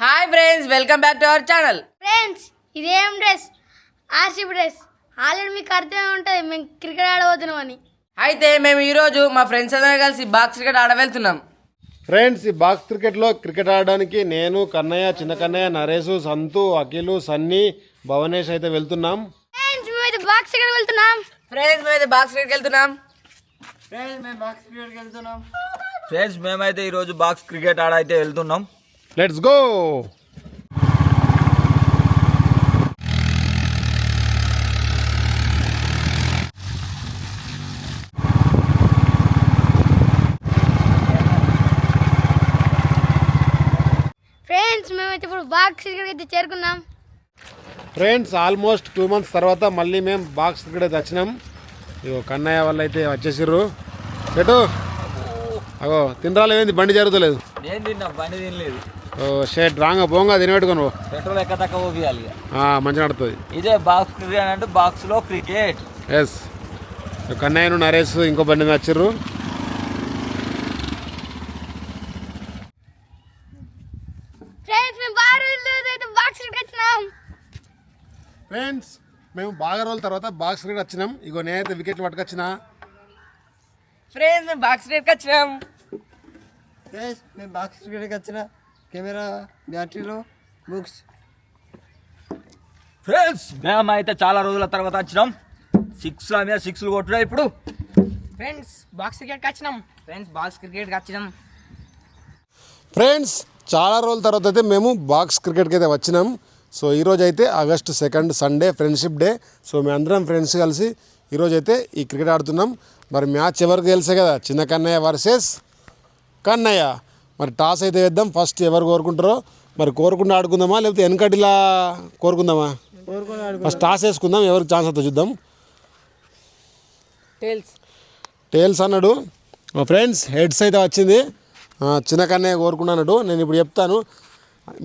Hi friends, welcome back to our channel. Friends, ఇదేం dress? RCB dress. Already మీకు అర్థమే ఉంటుంది మేము క్రికెట్ ఆడబోతున్నామని. అయితే మేము ఈరోజు మా ఫ్రెండ్స్ అందరం కలిసి బాక్స్ క్రికెట్ ఆడ వెళ్తున్నాం. ఫ్రెండ్స్, ఈ బాక్స్ క్రికెట్లో క్రికెట్ ఆడడానికి నేను, కన్నయ్య, చిన్న కన్నయ్య, నరేషు, సంతు, అఖిలు, సన్నీ, భవనేష్ అయితే వెళ్తున్నాం. ఫ్రెండ్స్, మేమైతే బాక్స్ క్రికెట్ వెళ్తున్నాం. ఫ్రెండ్స్, మేమైతే ఈరోజు బాక్స్ క్రికెట్ ఆడైతే వెళ్తున్నాం. Let's go. ఫ్రెండ్స్, మేమైతే ఇప్పుడు బాక్స్ క్రికెట్ అయితే చేరుకున్నాం. ఫ్రెండ్స్, ఆల్మోస్ట్ 2 months తర్వాత మళ్ళీ మేము బాక్స్ క్రికెట్ అయితే వచ్చినాం. ఇగో కన్నయ్య వాళ్ళు అయితే వచ్చేసిర్రు. చెట్టు అగో తినరాలు ఏంది, బండి జరుగుతలేదు. నేను తిన్నా, బండి తినలేదు. ఓ షేట్ రాంగా పోంగా తినబెట్టుకోను. పెట్రోల్ ఎక్క తక్కువ పోయాలి. మంచిగా నడుతుంది. ఇదే బాక్స్ క్రికెట్ అంటే బాక్స్ లో క్రికెట్. ఎస్, కన్నయ్యను, నరేష్ ఇంకో బండి మీద వచ్చిర్రు. ఫ్రెండ్స్, మేము బాక్స్ క్రికెట్ వచ్చినాం. ఫ్రెండ్స్, మేము బాగా రోజుల తర్వాత బాక్స్ క్రికెట్ వచ్చినాం. ఇగో నేనైతే వికెట్లు పట్టుకొచ్చిన. ఫ్రెండ్స్, మేము బాక్స్ క్రికెట్ వచ్చినాం. మేము బాక్స్ క్రికెట్కి వచ్చిన కెమెరా, బ్యాటరీలు, బుక్స్. ఫ్రెండ్స్, మేమైతే చాలా రోజుల తర్వాత వచ్చినాం. 6 కొట్టురా ఇప్పుడు. ఫ్రెండ్స్, బాక్స్ క్రికెట్ వచ్చినాం. ఫ్రెండ్స్, చాలా రోజుల తర్వాత అయితే మేము బాక్స్ క్రికెట్కి అయితే వచ్చినాం. సో ఈరోజు అయితే August 2nd Sunday, friendship day. So మేమందరం ఫ్రెండ్స్ కలిసి ఈరోజు అయితే ఈ క్రికెట్ ఆడుతున్నాం. మరి మ్యాచ్ ఎవరికి తెలిసే కదా, చిన్న కన్నయ్య వర్సెస్ కన్నయ్య. మరి టాస్ అయితే వేద్దాం. ఫస్ట్ ఎవరు కోరుకుంటారో మరి కోరుకుండా ఆడుకుందామా లేకపోతే వెనకటిలా కోరుకుందామా? ఫస్ట్ టాస్ వేసుకుందాం, ఎవరికి ఛాన్స్ అవుతుందో చూద్దాం. టేల్స్ అన్నాడు. ఫ్రెండ్స్, హెడ్స్ అయితే వచ్చింది. చిన్న కన్నయ్య కోరుకున్నాడు. నేను ఇప్పుడు చెప్తాను,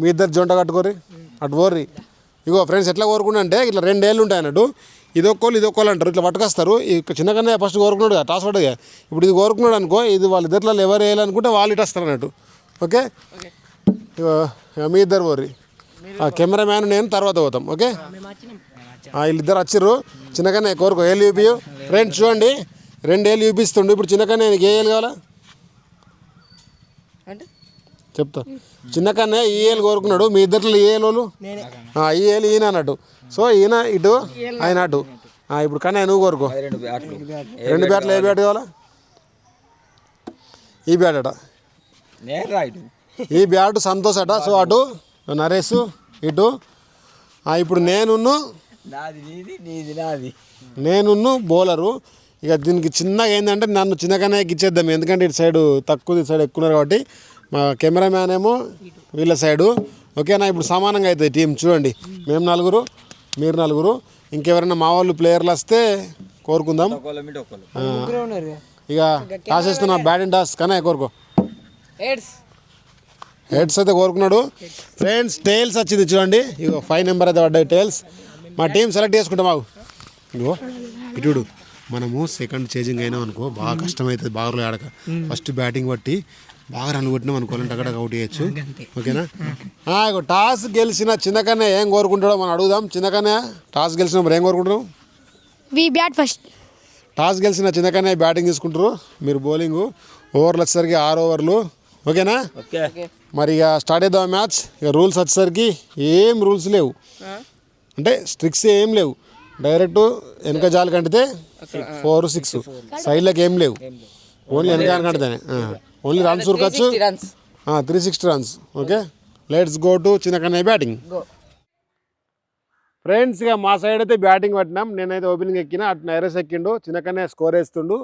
మీ ఇద్దరు జొంట కట్టుకోరి, అటు పోర్రి. ఇగో ఫ్రెండ్స్, ఎట్లా కోరుకున్నా అంటే ఇట్లా 2 ఏళ్ళు ఉంటాయి అన్నట్టు. ఇదొక్కళ్ళు అంటారు, ఇట్లా పట్టుకొస్తారు. ఈ చిన్న కన్నయ్య ఫస్ట్ కోరుకున్నాడు కదా, టాస్ పడ్డది. ఇప్పుడు ఇది కోరుకున్నాడు అనుకో, ఇది వాళ్ళిద్దరిలో ఎవరు వేయాలనుకుంటే వాళ్ళు ఇటు వస్తారు అన్నట్టు. ఓకే, ఇగో మీ ఇద్దరు పోర్రి. కెమెరామ్యాన్ నేను తర్వాత పోతాం. ఓకే, వీళ్ళిద్దరు వచ్చిర్రు. చిన్న కన్నయ్య కోరుకో, ఏళ్ళు చూపియు. ఫ్రెండ్స్ చూడండి, 2 ఏళ్ళు చూపిస్తుండు. ఇప్పుడు చిన్న కన్నయ్య నీకు ఏ ఏళ్ళు కావాలా చెప్తా. చిన్న కన్నయ్య ఈ ఏళ్ళు కోరుకున్నాడు. మీ ఇద్దరిలో ఏ ఏళ్ళు? ఈ ఏళ్ళు ఈయన అన్నట్టు. సో ఈయన ఇటు, ఆయన అటు. ఇప్పుడు కన్నయ్య నువ్వు కోరుకో. 2 బ్యాట్లు. ఏ బ్యాట్ కావాలా? ఈ బ్యాట్ అట. ఈ బ్యాట్ సంతోష్ అట. సో అటు నరేష్, ఇటు. ఇప్పుడు నేనున్ను బౌలరు. ఇక దీనికి చిన్నగా ఏంటంటే నన్ను చిన్న కన్నయ్యకి ఇచ్చేద్దాం, ఎందుకంటే ఇటు సైడు తక్కువ, ఇటు సైడ్ ఎక్కున్నారు కాబట్టి. మా కెమెరామ్యాన్ ఏమో వీళ్ళ సైడు. ఓకేనా, ఇప్పుడు సమానంగా అవుతుంది టీం. చూడండి, మేము 4, మీరు 4. ఇంకెవరైనా మా వాళ్ళు ప్లేయర్లు వస్తే కోరుకుందాం. ఇక టాస్ వేస్తున్నా, బ్యాటింగ్ టాస్. కానీ కోరుకో. హెడ్స్ అయితే కోరుకున్నాడు. ఫ్రెండ్స్, టైల్స్ వచ్చింది చూడండి. ఇగో 5 నెంబర్ అయితే పడ్డాయి టైల్స్. మా టీం సెలెక్ట్ చేసుకుంటాం. మాకు ఇగో ఇటుడు, మనము సెకండ్ చేజింగ్ అయినాం అనుకో బాగా కష్టమవుతుంది. బాగా ఆడక ఫస్ట్ బ్యాటింగ్ బట్టి బాగా రన్ కొట్టినాం అనుకోవాలంటే అక్కడ అవుట్ చేయొచ్చు. ఓకేనా, ఇగో టాస్ గెలిచిన చిన్నకన్నా ఏం కోరుకుంటాడో మనం అడుగుదాం. చిన్నకన్నా టాస్ గెలిచిన మరి ఏం కోరుకుంటున్నాం? Bat first. టాస్ గెలిచిన చిన్నకన్నా బ్యాటింగ్ తీసుకుంటారు, మీరు బౌలింగ్. ఓవర్లు వచ్చేసరికి 6 ఓవర్లు. ఓకేనా, మరి ఇక స్టార్ట్ చేద్దాం మ్యాచ్. ఇక రూల్స్ వచ్చేసరికి ఏం రూల్స్ లేవు, అంటే స్ట్రిక్స్ ఏం లేవు. డైరెక్ట్ వెనక జాలు కంటితే 4, 6. సైడ్లకు ఏం లేవు, ఓన్లీ వెనక కంటితేనే. ఓన్లీ రన్స్ ఉరకచ్చు, 360 runs. Okay, let's go to Chinna Kannayya batting. Friends, ఇక మా సైడ్ అయితే బ్యాటింగ్ పట్టినాం. నేనైతే ఓపెనింగ్ ఎక్కిన, అటు నైరస్ ఎక్కిండు. చిన్న కన్నయ్య స్కోర్ వేస్తుండు,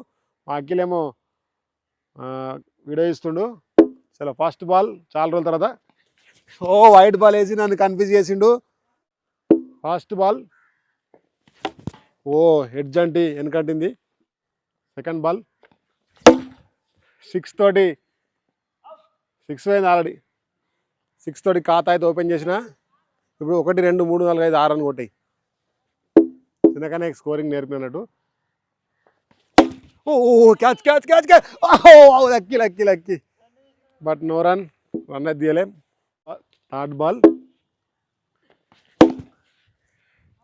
మా అఖిలేమో వీడియో ఇస్తుండు. చలో ఫస్ట్ బాల్, చాలా రోజుల తర్వాత వైట్ బాల్ వేసి నన్ను కన్ఫ్యూజ్ చేసిండు. ఫస్ట్ బాల్ హెడ్జ్ అంటే వెనకంటింది. సెకండ్ బాల్ 6 తోటి 6 పోయింది ఆల్రెడీ. 6 తోటి ఖాతా అయితే ఓపెన్ చేసిన. ఇప్పుడు 1, 2, 3, 4, 5, 6 అని కొట్టాయి. చిన్నకనే స్కోరింగ్ నేర్పినట్టు. Catch catch catch catch. Lucky lucky lucky. But no run అయితే తీయలేం. Third ball.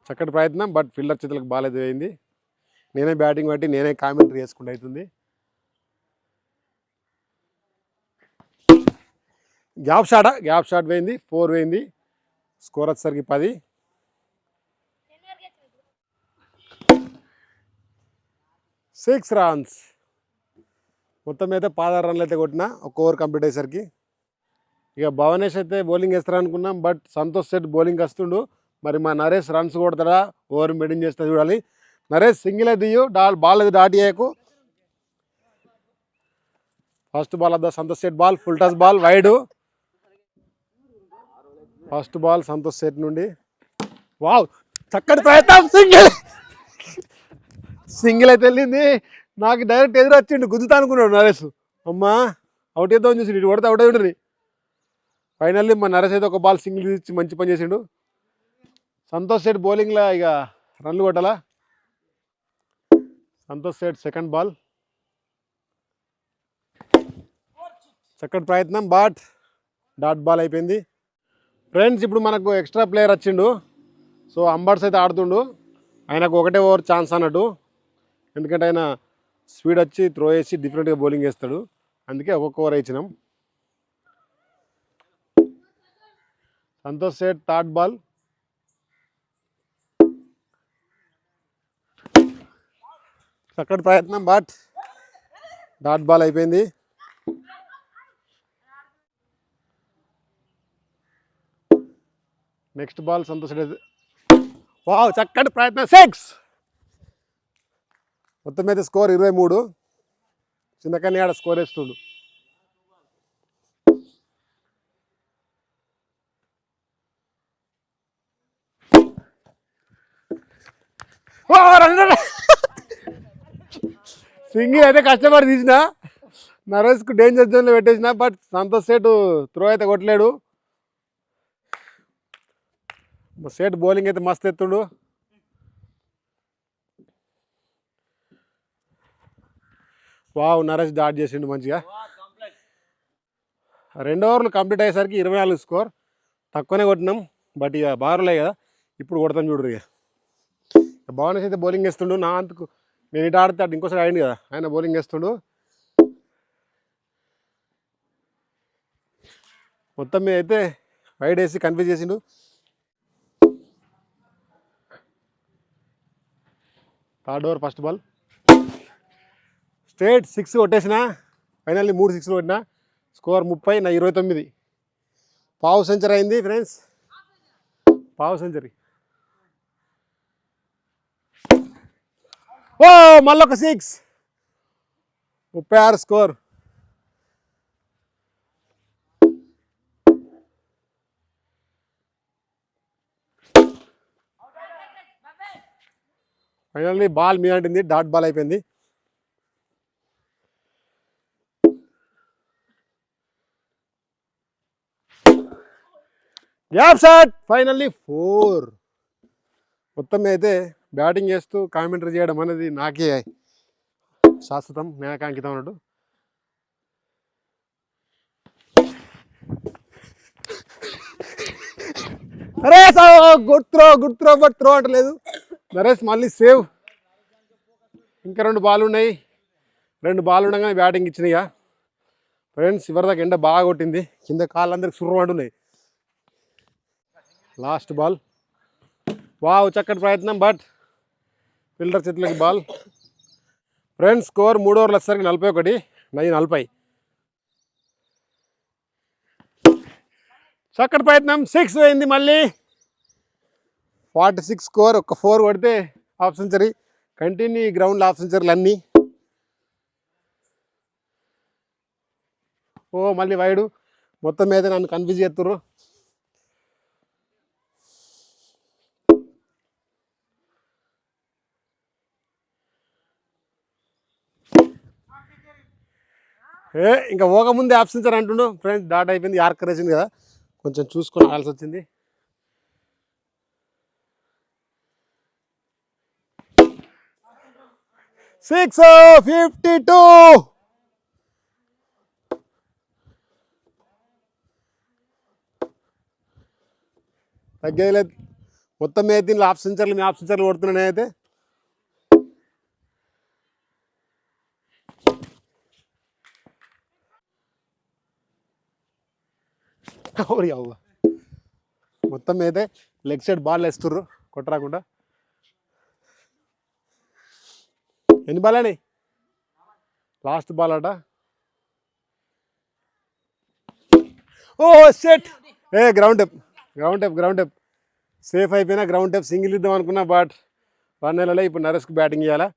చక్కటి ప్రయత్నం, బట్ ఫీల్డర్ చేతులకు బాల్ అయితే అయింది. నేనే బ్యాటింగ్ బట్టి నేనే కామెంటరీ చేసుకుంటూ అవుతుంది. గ్యాప్ షాట్ పోయింది, 4 పోయింది. స్కోర్ వచ్చేసరికి 10. 6 రన్స్. మొత్తం అయితే 16 రన్లు అయితే కొట్టిన ఒక ఓవర్ కంప్లీట్ అయ్యేసరికి. ఇక భవనేష్ అయితే బౌలింగ్ వేస్తారనుకున్నాం, బట్ సంతోష్ సెట్ బౌలింగ్ వస్తుండు. మరి మా నరేష్ రన్స్ కొడతాడా, ఓవర్ మెయింటైన్ చేస్తా చూడాలి. నరేష్ సింగిల్ అయితే బాల్ అయితే దాటి చేయకు. ఫస్ట్ బాల్ వద్ద Santosh set ball, full touch ball, wide. First ball Santosh set నుండి. వావ్, చక్కటి ప్రయత్నం, సింగిల్ అయితే వెళ్ళింది. నాకు డైరెక్ట్ ఎదురు వచ్చిండు, గుద్దుతా అనుకున్నాడు నరేష్. అమ్మా అవుట్ వేద్దామని చూసి ఇటు కొడితే అవుట్ అవుతుంది. ఫైనల్లీ మా నరేష్ అయితే ఒక బాల్ సింగిల్ ఇచ్చి మంచి పని చేసిండు. సంతోష్ సెట్ బౌలింగ్లో ఇక రన్లు కొట్టాలా. సంతోష్ సెట్ సెకండ్ బాల్, చక్కటి ప్రయత్నం, బట్ డాట్ బాల్ అయిపోయింది. ఫ్రెండ్స్, ఇప్పుడు మనకు ఎక్స్ట్రా ప్లేయర్ వచ్చిండు. సో అంబర్స్ అయితే ఆడుతుండు. ఆయనకు ఒకటే ఓవర్ ఛాన్స్ అన్నట్టు, ఎందుకంటే ఆయన స్పీడ్ వచ్చి త్రో వేసి డిఫరెంట్గా బౌలింగ్ వేస్తాడు. అందుకే ఒక్కొక్క ఓవర్ ఇచ్చినాం. సంతోష్ సెట్ థర్డ్ బాల్, చక్కటి ప్రయత్నం, బట్ డాట్ బాల్ అయిపోయింది. Next ball Santosh. వావ్, చక్కటి ప్రయత్నం, 6. మొత్తం మీద స్కోర్ 23. చిన్నకన్నీ ఆడ స్కోర్ వేస్తుండు. సింగిల్ అయితే కష్టపడి తీసిన, నరేష్కు డేంజర్ జోన్లో పెట్టేసిన, బట్ సంతోష్ సేటు త్రో అయితే కొట్టలేడు. సేట్ బౌలింగ్ అయితే మస్తు ఎత్తుండు. వావ్, నరేష్ డాట్ చేసిండు మంచిగా. 2 ఓవర్లు కంప్లీట్ అయ్యేసరికి 24 స్కోర్. తక్కువనే కొట్టినాం, బట్ ఇక బారులే కదా, ఇప్పుడు కొడతాం చూడరు. ఇక భవనేష్ అయితే బౌలింగ్ వేస్తుండు. నా అంతకు నేను ఇటు ఆడితే అటు ఇంకోసారి అయింది కదా, ఆయన బౌలింగ్ వేస్తుండు. మొత్తం మీద అయితే వైడ్ వేసి కన్ఫ్యూజ్ చేసిండు. Third over first ball, straight 6 కొట్టేసిన. ఫైనల్లీ 3 6 కొట్టిన. స్కోర్ 30, నా 29. పావు సెంచరీ అయింది ఫ్రెండ్స్, పావు సెంచరీ. ఓ, మళ్ళొక 6, 36 స్కోర్. ఫైనల్లీ బాల్ మీద అంటుంది, డాట్ బాల్ అయిపోయింది. Gap shot, finally 4. మొత్తం అయితే బ్యాటింగ్ చేస్తూ కామెంటరీ చేయడం అనేది నాకే శాశ్వతం, నాకే అంకితం అన్నట్టు. అరే గుడ్ త్రో బట్ త్రో అంటలేదు. నరేష్ మళ్ళీ సేవ్. ఇంకా 2 బాల్ ఉన్నాయి. 2 బాల్ ఉండగానే బ్యాటింగ్ ఇచ్చినాయి. ఫ్రెండ్స్, ఇవరిదాకా ఎండ బాగా కొట్టింది, కింద కాళ్ళందరికి సుర్రం అంటున్నాయి. లాస్ట్ బాల్, వావ్, చక్కటి ప్రయత్నం, బట్ ఫీల్డర్ చేతులకి బాల్. ఫ్రెండ్స్, స్కోర్ 3 ఓవర్లు వచ్చేసరికి 41, నాది 40. చక్కటి ప్రయత్నం, 6 అయింది. మళ్ళీ 46 స్కోర్. ఒక 4 కొడితే హాఫ్ సెంచరీ. కంటిన్యూ ఈ గ్రౌండ్లో హాఫ్ సెంచరీలు అన్నీ. ఓ, మళ్ళీ వైడు. మొత్తం మీద నన్ను కన్ఫ్యూజ్ చేస్తుర్రు. ఇంకా పోకముందే హాఫ్ సెంచరీ అంటుండు. ఫ్రెండ్స్, డాట్ అయిపోయింది. యార్కర్ వేసింది కదా, కొంచెం చూసుకొని ఆడాల్సి వచ్చింది. సిక్స్ 52. తగ్గేది లేదు. మొత్తం మీద దీనిలో హాఫ్ సెంచర్లు మీ హాఫ్ సెంచర్లు కొడుతున్నాను నేనైతే. అవ్వ మొత్తం మీదే లెగ్ సైడ్ బాల్ వేస్తుర్రు కొట్టరాకుండా. ఎన్ని బాల్ అని లాస్ట్ బాల్ అట. ఓ సెట్ గ్రౌండ్ టెప్ సేఫ్ అయిపోయినా గ్రౌండ్ టెప్ సింగిల్ ఇద్దాం అనుకున్నా, బట్ రన్ వెళ్ళలే. ఇప్పుడు నరేష్కి బ్యాటింగ్ ఇవ్వాలా.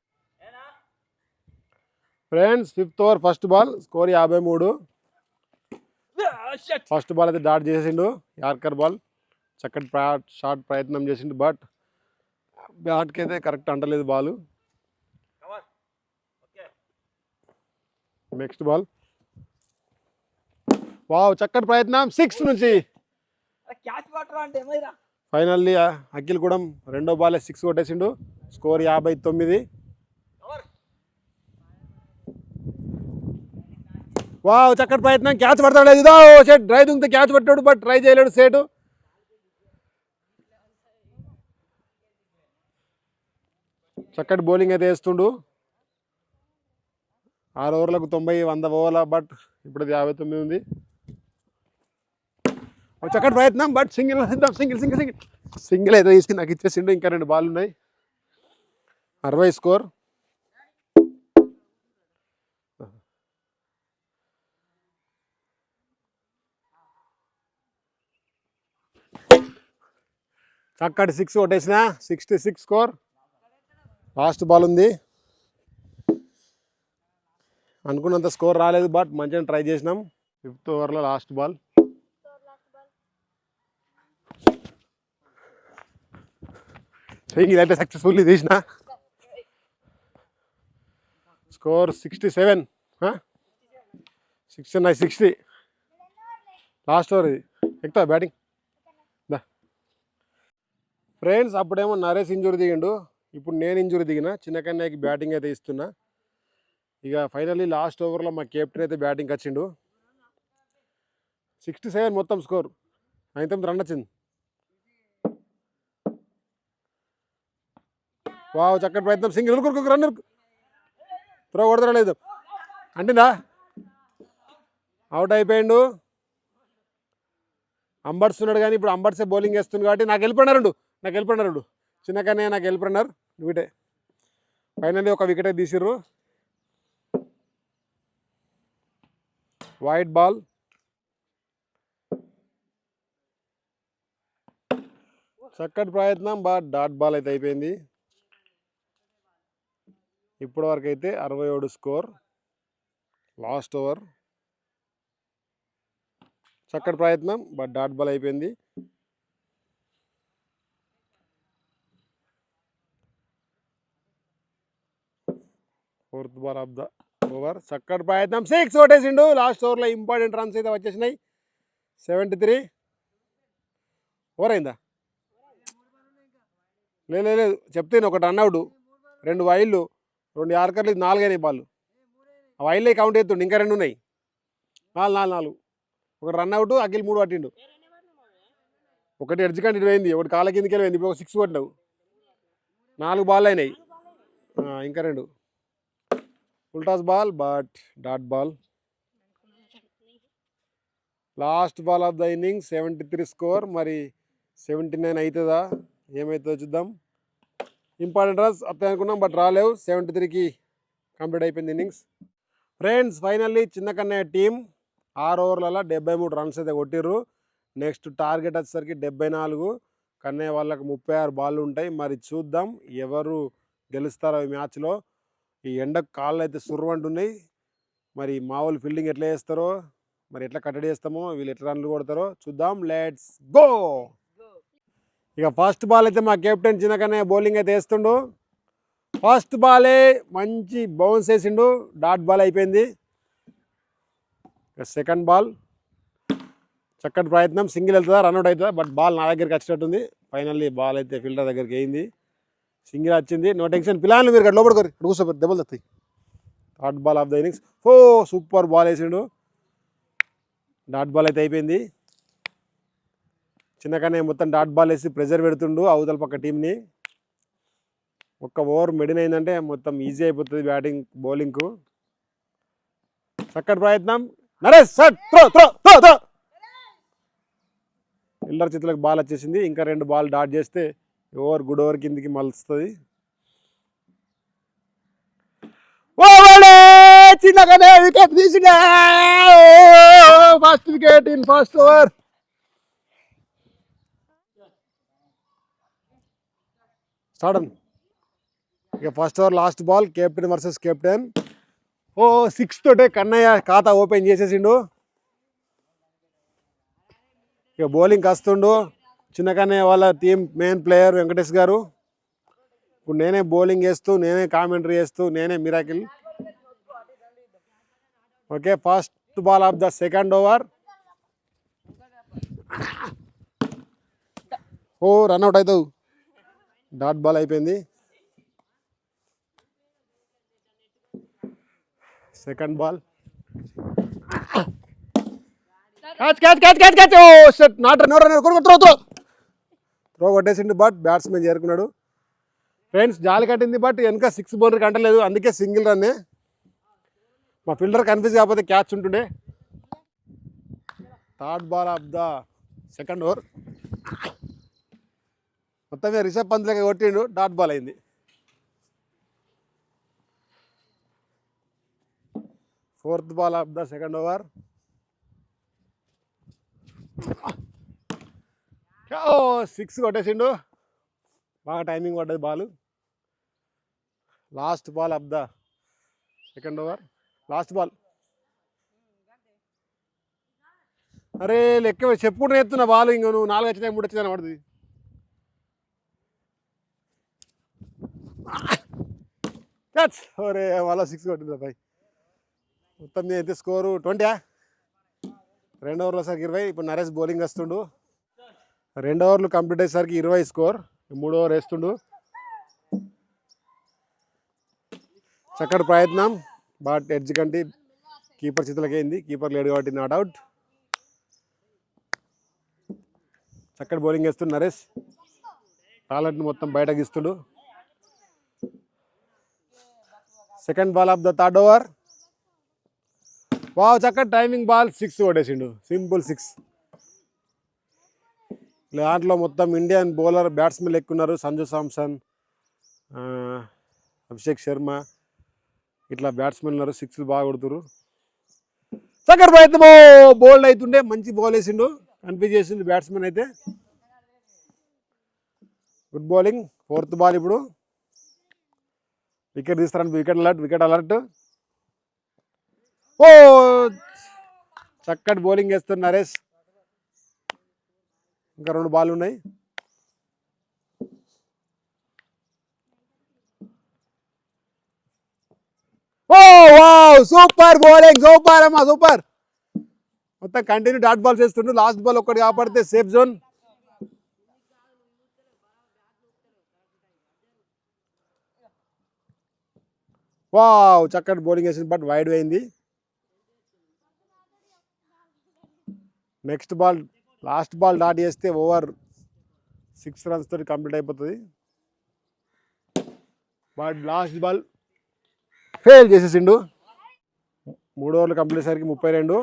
Friends 5th over first ball, score 53. First ball అయితే డాట్ చేసిండు, యార్కర్ బాల్. చక్కటి షార్ట్ ప్రయత్నం చేసిండు, బట్ బ్యాట్కి అయితే కరెక్ట్ అంటలేదు బాల్. నెక్స్ట్ బాల్, వావ్ చక్కటి ప్రయత్నం 6 నుంచి. ఫైనల్లీ అఖిల్ కూడా రెండో బాల్ 6 కొట్టేసిండు, స్కోర్ 59. వావ్ చక్కటి ప్రయత్నం, క్యాచ్ పడతాడు. ఇదో సెట్ డ్రై దుంగితే క్యాచ్ పట్టాడు, బట్ ట్రై చేయలేడు సేటు. చక్కటి బౌలింగ్ అయితే వేస్తుండు. 6 ఓవర్లకు 90, 100 ఓవర్ల, బట్ ఇప్పుడు 59 ఉంది. చక్కటి ప్రయత్నం, బట్ సింగిల్ అయితే తీసి నాకు ఇచ్చేసిండు. ఇంకా 2 బాల్ ఉన్నాయి, 60 స్కోర్. చక్కటి 6 కొట్టేసిన, 66 స్కోర్. లాస్ట్ బాల్ ఉంది, అనుకున్నంత స్కోర్ రాలేదు, బట్ మంచిగా ట్రై చేసినాం. 5th ఓవర్లో లాస్ట్ బాల్. ఇదైతే సక్సెస్ఫుల్లీ తీసిన, స్కోర్ 67. 60. లాస్ట్ ఓవర్ ఇది. ఎక్కుతా బ్యాటింగ్ దా. ఫ్రెండ్స్ అప్పుడేమో నరేష్ ఇంజూరీ దిగిండు, ఇప్పుడు నేను ఇంజూరీ దిగిన. చిన్న కన్యాకి బ్యాటింగ్ అయితే ఇస్తున్నా. ఇక ఫైనల్లీ లాస్ట్ ఓవర్లో మా కెప్టెన్ అయితే బ్యాటింగ్కి వచ్చిండు. 67 మొత్తం స్కోర్, 9 రన్ వచ్చింది. వావ్ చక్కటి ప్రయత్నం, సింగిల్. రన్ త్రో కొడతారా లేదు, అంటిందా, అవుట్ అయిపోయిండు. అంబర్స్ ఉన్నాడు, కానీ ఇప్పుడు అంబర్సే బౌలింగ్ వేస్తుంది కాబట్టి నాకు వెళ్ళిపోయినారు. చిన్న కన్నయ్య నాకు వెళ్ళిపోయినారు వికెటే. ఫైనల్లీ ఒక వికెటే తీసిర్రు. వైట్ బాల్, చక్కటి ప్రయత్నం, బట్ డాట్ బాల్ అయితే అయిపోయింది. ఇప్పటి వరకు అయితే 67 స్కోర్. లాస్ట్ ఓవర్ చక్కటి ప్రయత్నం, బట్ డాట్ బాల్ అయిపోయింది. Fourth ball of the over, చక్కటి ప్రయత్నం, 6 కొట్టేసిండు. లాస్ట్ ఓవర్లో ఇంపార్టెంట్ రన్స్ అయితే వచ్చేసినాయి. 73. ఓవర్ అయిందా? లేదు చెప్తాను. ఒకటి రన్అవుట్, 2 వైల్డ్, 2 యార్కర్లు, 4 అయినాయి బాల్. ఆ వైల్డ్ కౌంట్ అవుతుండు, ఇంకా 2 ఉన్నాయి. 4. ఒకటి రన్అవుట్, అఖిల్ 3 పట్టిండు. ఒకటి ఎడ్జ్ కంటి పోయింది, ఒకటి కాళ్ళ కిందకి వెళ్ళింది. ఇప్పుడు ఒక 6 కొట్టినావు. 4 బాల్ అయినాయి, ఇంకా 2. ఉల్టాస్ ball, but dot ball. Last ball of the innings, 73 score. మరి 79 అవుతుందా, ఏమవుతుందో చూద్దాం. ఇంపార్టెంట్ రన్స్ వస్తాయి అనుకున్నాం, బట్ రాలేవు. 73కి కంప్లీట్ అయిపోయింది ఇన్నింగ్స్. ఫ్రెండ్స్ ఫైనల్లీ చిన్న కన్నయ్య టీం 6 ఓవర్లలో 73 రన్స్ అయితే కొట్టిర్రు. నెక్స్ట్ టార్గెట్ వచ్చేసరికి 74. కన్నయ్య వాళ్ళకి 36 బాళ్ళు ఉంటాయి. మరి చూద్దాం ఎవరు గెలుస్తారో ఈ మ్యాచ్లో. ఈ ఎండకు కాళ్ళు అయితే సుర్రంటున్నాయి. మరి మా వాళ్ళు ఫీల్డింగ్ ఎట్లా చేస్తారో, మరి ఎట్లా కట్టడి చేస్తామో, వీళ్ళు ఎట్లా రన్లు కొడతారో చూద్దాం. Let's go. ఇక ఫస్ట్ బాల్ అయితే మా కెప్టెన్ చిన్న కన్నయ్య బౌలింగ్ అయితే వేస్తుండు. ఫస్ట్ బాలే మంచి బౌన్స్ వేసిండు, డాట్ బాల్ అయిపోయింది. సెకండ్ బాల్ చక్కటి ప్రయత్నం, సింగిల్ వెళ్తుందా, రన్అట్ అవుతుందా, బట్ బాల్ నా దగ్గరికి వచ్చినట్టుంది. ఫైనల్లీ బాల్ అయితే ఫీల్డర్ దగ్గరికి అయింది, సింగిల్ వచ్చింది. నో టెన్షన్ పిల్లలు, మీరు ఇక్కడ లోపలికి కూర్చోపోయి దెబ్బలు వస్తాయి. Third ball of the innings, super ball వేసిండు, డాట్ బాల్ అయితే అయిపోయింది. చిన్నగానే మొత్తం డాట్ బాల్ వేసి ప్రెజర్ పెడుతుండు అవతల పక్క టీంని. ఒక్క ఓవర్ మెడిన్ అయిందంటే మొత్తం ఈజీ అయిపోతుంది బ్యాటింగ్ బౌలింగ్కు. చక్కటి ప్రయత్నం Naresh shot throw throw throw throw. Fielder చేతులకు బాల్ వచ్చేసింది. ఇంకా 2 బాల్ డాట్ చేస్తే ఓవర్ గుడ్ ఓవర్ కిందికి మలుస్తుంది. చిన్నగానే వికెట్ తీసిన first wicket in first over. Start. ఇక first over last ball captain versus captain. 6 తోటే కన్నయ్య ఖాతా ఓపెన్ చేసేసిండు. ఇక బౌలింగ్ వస్తుండు చిన్న కన్నయ్య వాళ్ళ టీం మెయిన్ ప్లేయర్ వెంకటేష్ గారు. ఇప్పుడు నేనే బౌలింగ్ వేస్తూ నేనే కామెంటరీ చేస్తూ నేనే miracle. Okay first ball of the second over. Run out అవుతావు. డాట్ బాల్ అయిపోయింది. సెకండ్ బాల్ త్రో కొట్టేసిండు బట్ బ్యాట్స్మెన్ చేరుకున్నాడు. ఫ్రెండ్స్ జాలి కట్టింది బట్ వెనక 6 బౌండరీ కంటలేదు, అందుకే సింగిల్ రన్నే. మా ఫీల్డర్ కన్ఫ్యూజ్ కాకపోతే క్యాచ్ ఉంటుండే. Third ball of the second over. మొత్తం మీద రిషబ్ పంత్ లెక్క కొట్టిండు, డాట్ బాల్ అయింది. Fourth ball of the second over. 6 కొట్టేసిండు, బాగా టైమింగ్ పడ్డది ball. Last ball of the second over. Last ball. అరే లెక్క చెప్పుకుంటూ ఎత్తున్నా బాల్. ఇంక నువ్వు 4 వచ్చినాయి 3 వచ్చిందని పడుతుంది. ఒరే వాళ్ళ 6 కొట్టింది అబ్బాయి. మొత్తం మీద అయితే స్కోరు 20. 2 ఓవర్లో సరికి 20. ఇప్పుడు నరేష్ బౌలింగ్ వస్తుండు. 2 ఓవర్లు కంప్లీట్ అయ్యేసరికి 20 స్కోర్. 3 ఓవర్ వేస్తుండు. చక్కటి ప్రయత్నం బట్ ఎడ్జ్ కంటే కీపర్ చేతులకి అయింది. కీపర్ లేడు కాబట్టి నాట్ అవుట్. చక్కటి బౌలింగ్ వేస్తుండు నరేష్. టాలెంట్ని మొత్తం బయటకు ఇస్తుండు. Second ball of the third over. Wow చక్కటి టైమింగ్ బాల్. 6 కొట్టేసిండు, సింపుల్ 6. దాంట్లో మొత్తం ఇండియన్ బౌలర్ బ్యాట్స్మెన్ ఎక్కున్నారు. సంజు సామ్సన్, అభిషేక్ శర్మ ఇట్లా బ్యాట్స్మెన్ ఉన్నారు. 6 బాగా కొడుతురు. చక్కటి ప్రయత్నము. బౌల్డ్ అవుతుండే మంచి బాల్ వేసిండు, కన్ఫ్యూజ్ చేసిండు బ్యాట్స్మెన్ అయితే. Good bowling. Fourth ball. ఇప్పుడు వికెట్ తీస్తారని వికెట్ అలర్ట్. చక్కటి బౌలింగ్ వేస్తున్నారు నరేష్. ఇంకా 2 బాల్ ఉన్నాయి. సూపర్ బౌలింగ్, సూపర్ అమ్మా సూపర్. మొత్తం కంటిన్యూ డాట్ బాల్స్ వేస్తుండ్రు. లాస్ట్ బాల్ ఒక్కటి కాపాడితే సేఫ్ జోన్. వావ్ చక్కటి బౌలింగ్ వేసింది బట్ వైడ్ అయింది. Next ball last ball dot చేస్తే ఓవర్ 6 రన్స్ తోటి కంప్లీట్ అయిపోతుంది. బట్ లాస్ట్ బాల్ ఫెయిల్ చేసేసిండు. 3 ఓవర్లు కంప్లీట్ అయ్యేసరికి 32.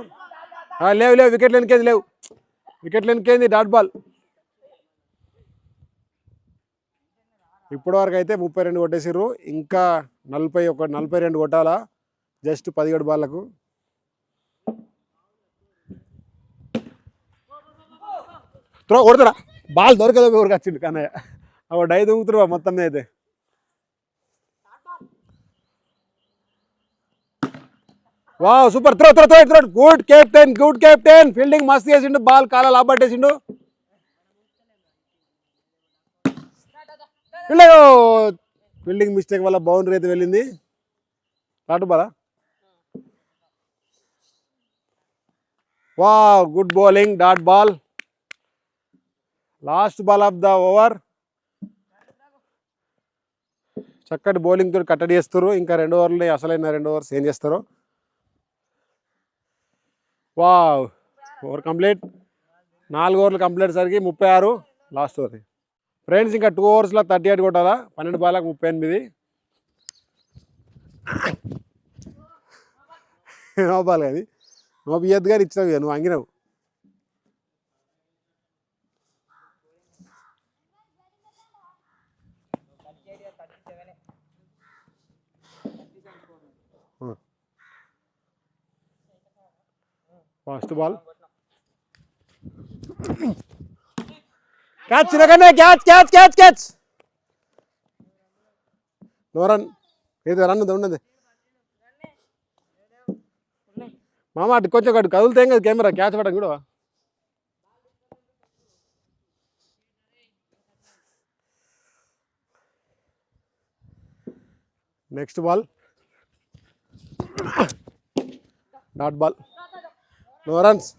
లేవు వికెట్ లేనికేంది, లేవు వికెట్ లేనికేంది. Dot ball. ఇప్పటి వరకు అయితే 32 కొట్టేసారు. ఇంకా 42 కొట్టాలా జస్ట్ 17 బాళ్ళకు. త్రో కొడతారా బాల్ దొరకదు. ఊరికి వచ్చిండు కన్నయ్య. అవి డై దుంగుతురు మొత్తం మీద అయితే. Wow super. Throw throw throw. Good captain, good captain. Fielding మస్తు చేసిండు. బాల్ కాలా లాబట్టేసిండు. ఫీల్డింగ్ మిస్టేక్ వల్ల బౌండరీ అయితే వెళ్ళింది. Dot Bala. Wow good bowling. Dot ball. Last ball of the over. చక్కటి బౌలింగ్ తోటి కట్టడి చేస్తారు. ఇంకా 2 ఓవర్లు అసలైన 2 ఓవర్స్ ఏం చేస్తారు. Wow over complete. 4 ఓవర్లు కంప్లీట్ సరికి 36 లాస్ట్ ఓవర్. ఫ్రెండ్స్ ఇంకా 2 ఓవర్స్లో 38 కొట్టాలా. 12 బాలకు 38. నో బాల్ అది నో బియ్యద్దు గారు ఇచ్చినావు ఇక నువ్వు అంగినావు. ఫస్ట్ బాల్ క్యాచ్ చిన్నకన్నా catch catch catch catch. No run. ఏదో రన్ ఉన్నది మామ. అటు కొంచెం అటు కదులుతాం కదా కెమెరా. క్యాచ్ పడడం కూడా. Next ball dot ball. No runs.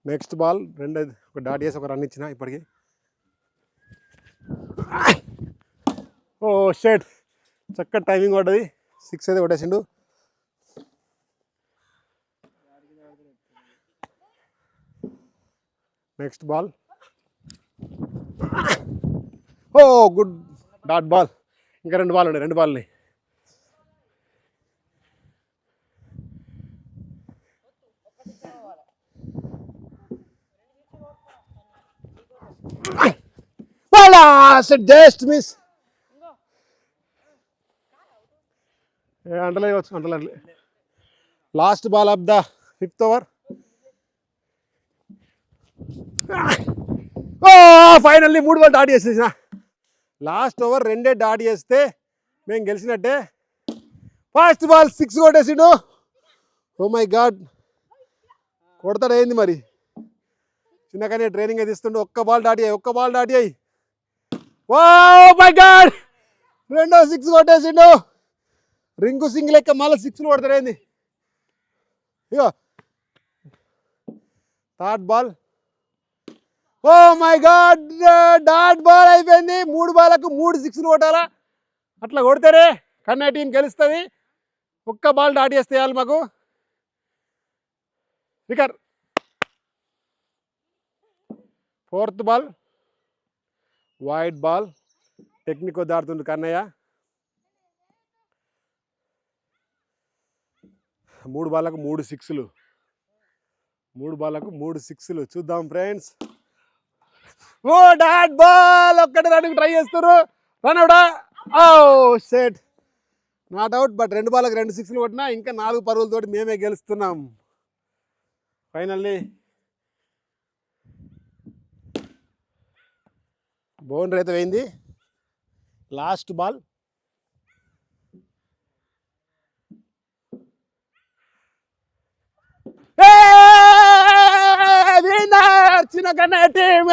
Next ball 2 ఒక డాట్ చేసి ఒక రన్ ఇచ్చిన ఇప్పటికి. ఓ షెట్ చక్కటి టైమింగ్ పడ్డది. 6 అయితే కొట్టేసిండు. నెక్స్ట్ బాల్ ఓ గుడ్ డాట్ బాల్. ఇంకా 2 బాల్ ఉన్నాయి. 2 బాల్ని జస్ట్ మిస్. అంటలే వచ్చు అంటలే. Last ball of the 5th over. Finally 3 ball dot చేసేసిన. లాస్ట్ ఓవర్ 2 డాట్ చేస్తే మేము గెలిచినట్టే. ఫస్ట్ బాల్ 6 కొట్టేసిండు. ఓ మై గాడ్ కొడతాడు అయింది మరి. చిన్నగానే ట్రైనింగ్ అయితే ఇస్తుండు. ఒక్క బాల్ డాట్ అయ్యి. ఓ మై గాడ్ 2వ 6 కొట్టేసిండు. రింగు సింగ్ లెక్క మళ్ళీ 6లు కొడతాడు అయింది. ఇగో third ball. Oh my god dot ball అయిపోయింది. 3 బాలకు 3 6లు కొట్టాలా. అట్లా కొడితేనే కన్నా టీం గెలుస్తుంది. ఒక్క బాల్ డాట్ చేస్తే వేయాలి మాకు. వికర్. 4th ball wide ball. Technique దాడుతుండు కన్నయ్య. 3 బాళ్ళకు 3 6లు. 3 బాళ్ళకు 3 6లు. చూద్దాం ఫ్రెండ్స్. Oh dot ball. ఒక్కటే రన్నింగ్ ట్రై చేస్తారు. రన్ అవుడా. Oh shit not out. But 2 బాళ్ళకు 2 6లు కొట్టినా ఇంకా 4 పరుగులతోటి మేమే గెలుస్తున్నాం. ఫైనల్లీ బౌండరీ అయితే పోయింది. లాస్ట్ బాల్ చిన్నకన్నా టీమ్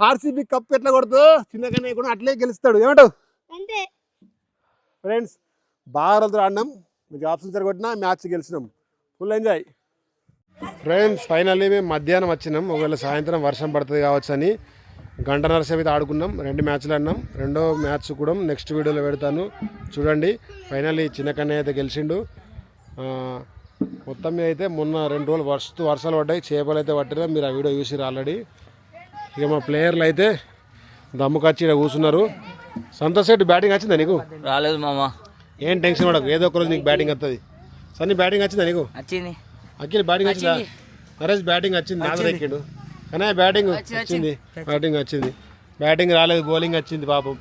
ఆర్సీబీ కప్ ఎట్లా కొడుతూ చిన్నకన్నా కూడా అట్లే గెలుస్తాడు. ఏమంటావు ఫ్రెండ్స్? బాగా రోజులు ఆడినాం. మీకు ఆప్షన్ జరగొట్టినా మ్యాచ్ గెలిచినాం. Full enjoy. ఫ్రెండ్స్ ఫైనల్లీ మేము మధ్యాహ్నం వచ్చినాం. ఒకవేళ సాయంత్రం వర్షం పడుతుంది కావచ్చు అని 1.5 గంట అయితే ఆడుకున్నాం. 2 మ్యాచ్లు ఆడినాం. 2వ మ్యాచ్ కూడా నెక్స్ట్ వీడియోలో పెడతాను చూడండి. ఫైనల్లీ చిన్నకన్నయ్య అయితే గెలిచిండు. మొత్తం మీద అయితే మొన్న 2 రోజులు వర్షాలు పడ్డాయి. చేపలు అయితే పట్టినా మీరు ఆ వీడియో చూసిరు ఆల్రెడీ. ఇక మా ప్లేయర్లు అయితే దమ్ముకొచ్చి ఇక్కడ కూర్చున్నారు. సంతోష్ రెడ్డి బ్యాటింగ్ వచ్చిందా నీకు? రాలేదు మామ. ఏం టెన్షన్ పడకు, ఏదో ఒక రోజు నీకు బ్యాటింగ్ వస్తుంది. సన్నీ బ్యాటింగ్ వచ్చిందా నీకు? వచ్చింది. అఖిల్ బ్యాటింగ్ వచ్చిందా? నరేష్ బ్యాటింగ్ వచ్చింది. నాలుగు ఎక్కిండు. కానీ బ్యాటింగ్ వచ్చింది. బ్యాటింగ్ రాలేదు, బౌలింగ్ వచ్చింది. పాపం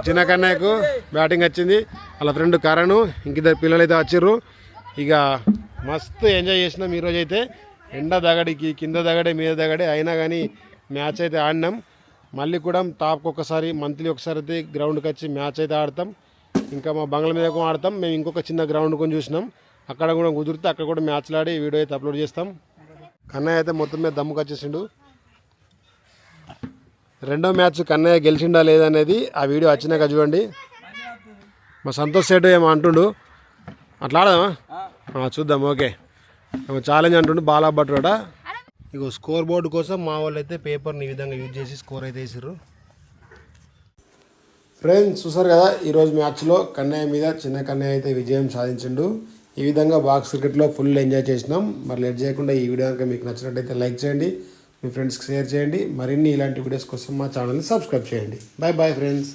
చిన్న కన్నయ్యకు బ్యాటింగ్ వచ్చింది. వాళ్ళ ఫ్రెండ్ కరణ్ ఇంకిద్దరు పిల్లలు అయితే వచ్చారు. ఇక మస్తు ఎంజాయ్ చేసినాం ఈరోజు అయితే. ఎండ దగడికి కింద దగడే మీద దగడే అయినా కానీ మ్యాచ్ అయితే ఆడినాం. మళ్ళీ కూడా టాప్కి ఒకసారి మంత్లీ ఒకసారి అయితే గ్రౌండ్కి వచ్చి మ్యాచ్ అయితే ఆడతాం. ఇంకా మా బంగ్లా మీద కూడా ఆడతాం. మేము ఇంకొక చిన్న గ్రౌండ్ కొని చూసినాం. అక్కడ కూడా కుదిరితే అక్కడ కూడా మ్యాచ్లు ఆడి వీడియో అయితే అప్లోడ్ చేస్తాం. కన్నయ్య అయితే మొత్తం మీద దమ్ముకు వచ్చేసిండు. 2వ మ్యాచ్ కన్నయ్య గెలిచిండా లేదనేది ఆ వీడియో వచ్చినాక చూడండి. మా సంతోష్ సేటు ఏమో అంటుండు, అట్లా ఆడదామా? చూద్దాం. ఓకే ఛాలెంజ్ అంటుండు. బాల్ బట్టుట. ఇగో స్కోర్ బోర్డు కోసం మా వాళ్ళు అయితే పేపర్ని ఈ విధంగా యూజ్ చేసి స్కోర్ అయితే వేసారు. ఫ్రెండ్స్ చూసారు కదా, ఈరోజు మ్యాచ్లో కన్నయ్య మీద చిన్న కన్నయ్య అయితే విజయం సాధించిండు. ఈ విధంగా బాక్స్ క్రికెట్లో ఫుల్ ఎంజాయ్ చేసినాం. మరి లేట్ చేయకుండా ఈ వీడియో కనుక మీకు నచ్చినట్టయితే లైక్ చేయండి, మీ ఫ్రెండ్స్కి షేర్ చేయండి. మరిన్ని ఇలాంటి వీడియోస్ కోసం మా ఛానల్ని సబ్స్క్రైబ్ చేయండి. Bye bye friends.